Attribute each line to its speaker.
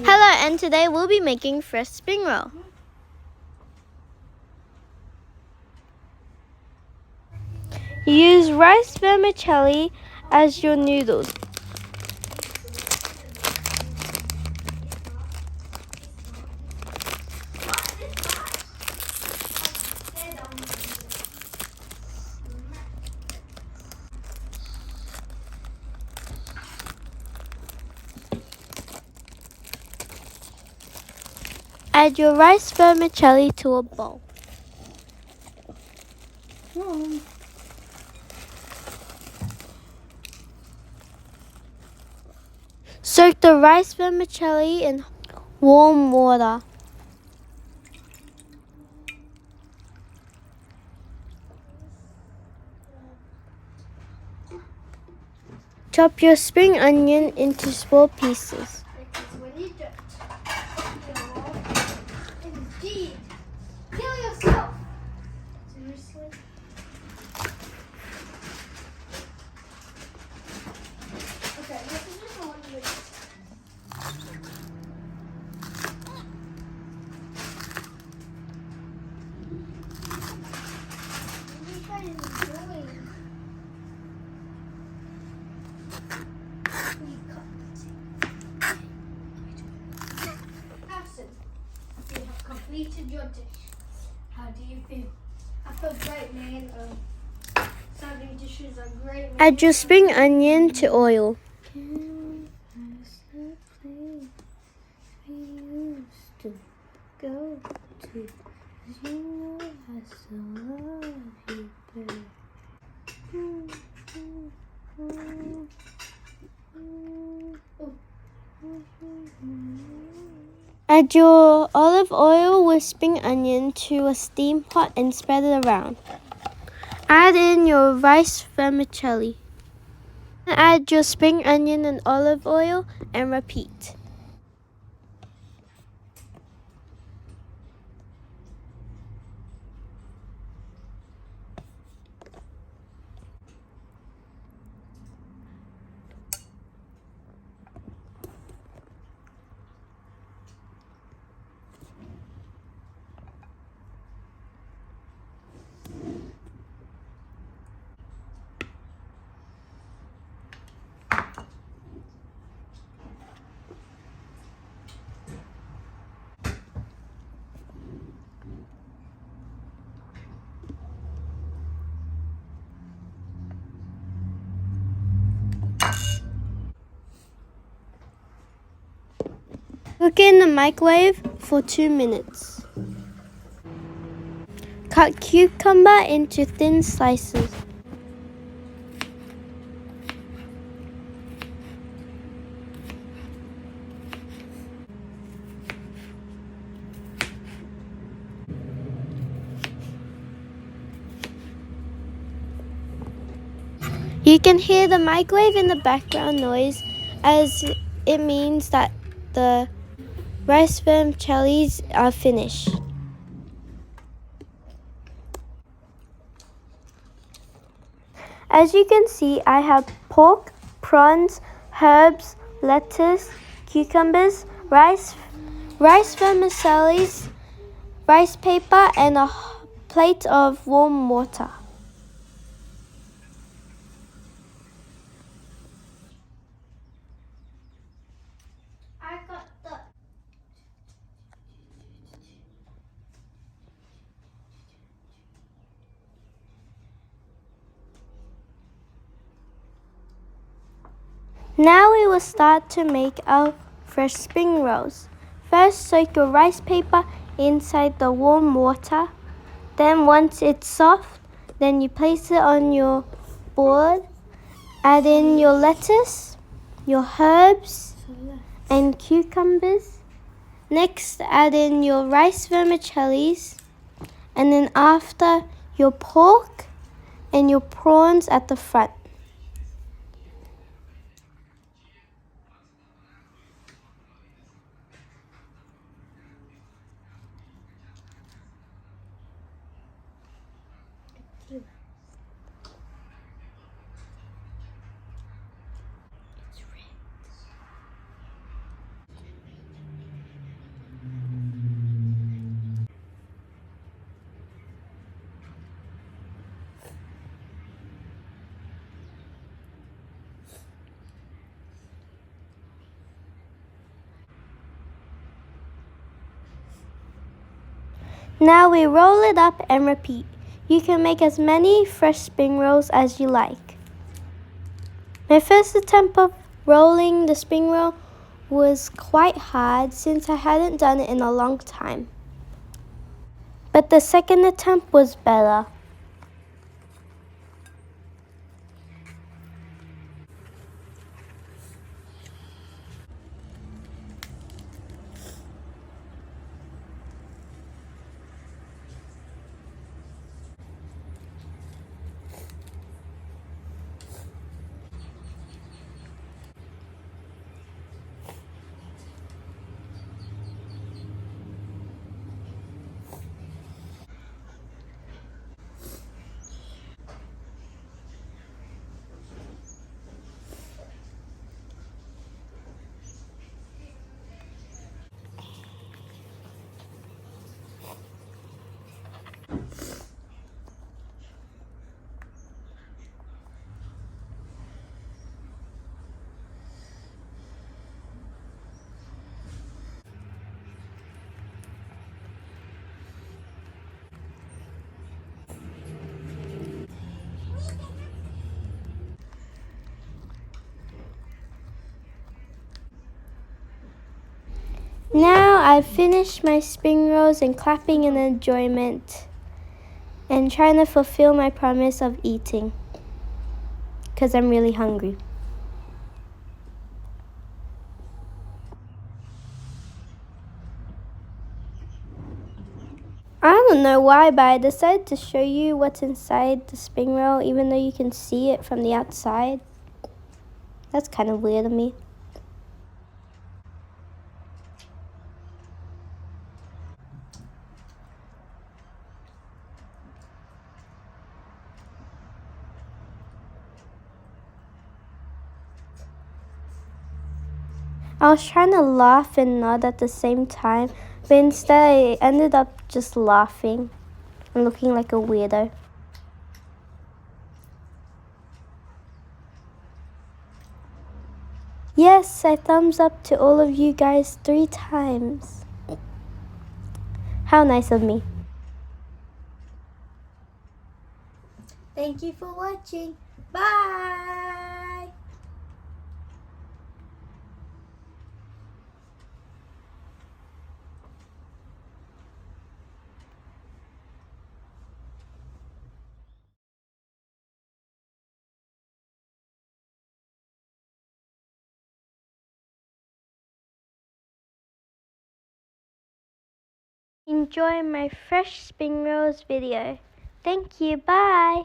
Speaker 1: Hello, and today we'll be making fresh spring roll. Use rice vermicelli as your noodles. Add your rice vermicelli to a bowl. Soak the rice vermicelli in warm water. Chop your spring onion into small pieces.
Speaker 2: Indeed. Kill yourself. Seriously? Okay, this is just one minute. What are you doing? Carson, you have completed your dish. How do you feel? I feel great, man. Serving dishes are great. Man.
Speaker 1: Add your spring onion to oil. Add your olive oil with spring onion to a steam pot and spread it around. Add in your rice vermicelli. Add your spring onion and olive oil and repeat. Cook in the microwave for 2 minutes. Cut cucumber into thin slices. You can hear the microwave in the background noise as it means that the rice vermicellis are finished. As you can see, I have pork, prawns, herbs, lettuce, cucumbers, rice vermicellis, rice paper, and a plate of warm water.
Speaker 2: I got the.
Speaker 1: Now we will start to make our fresh spring rolls. First, soak your rice paper inside the warm water. Then once it's soft, then you place it on your board. Add in your lettuce, your herbs, and cucumbers. Next, add in your rice vermicellis, and then after your pork and your prawns at the front. Now we roll it up and repeat. You can make as many fresh spring rolls as you like. My first attempt of rolling the spring roll was quite hard since I hadn't done it in a long time. But the second attempt was better. Now I've finished my spring rolls and clapping in enjoyment and trying to fulfill my promise of eating because I'm really hungry. I don't know why, but I decided to show you what's inside the spring roll even though you can see it from the outside. That's kind of weird of me. I was trying to laugh and nod at the same time, but instead I ended up just laughing and looking like a weirdo. Yes, I thumbs up to all of you guys 3 times. How nice of me.
Speaker 2: Thank you for watching. Bye.
Speaker 1: Enjoy my fresh spring rolls video. Thank you, bye.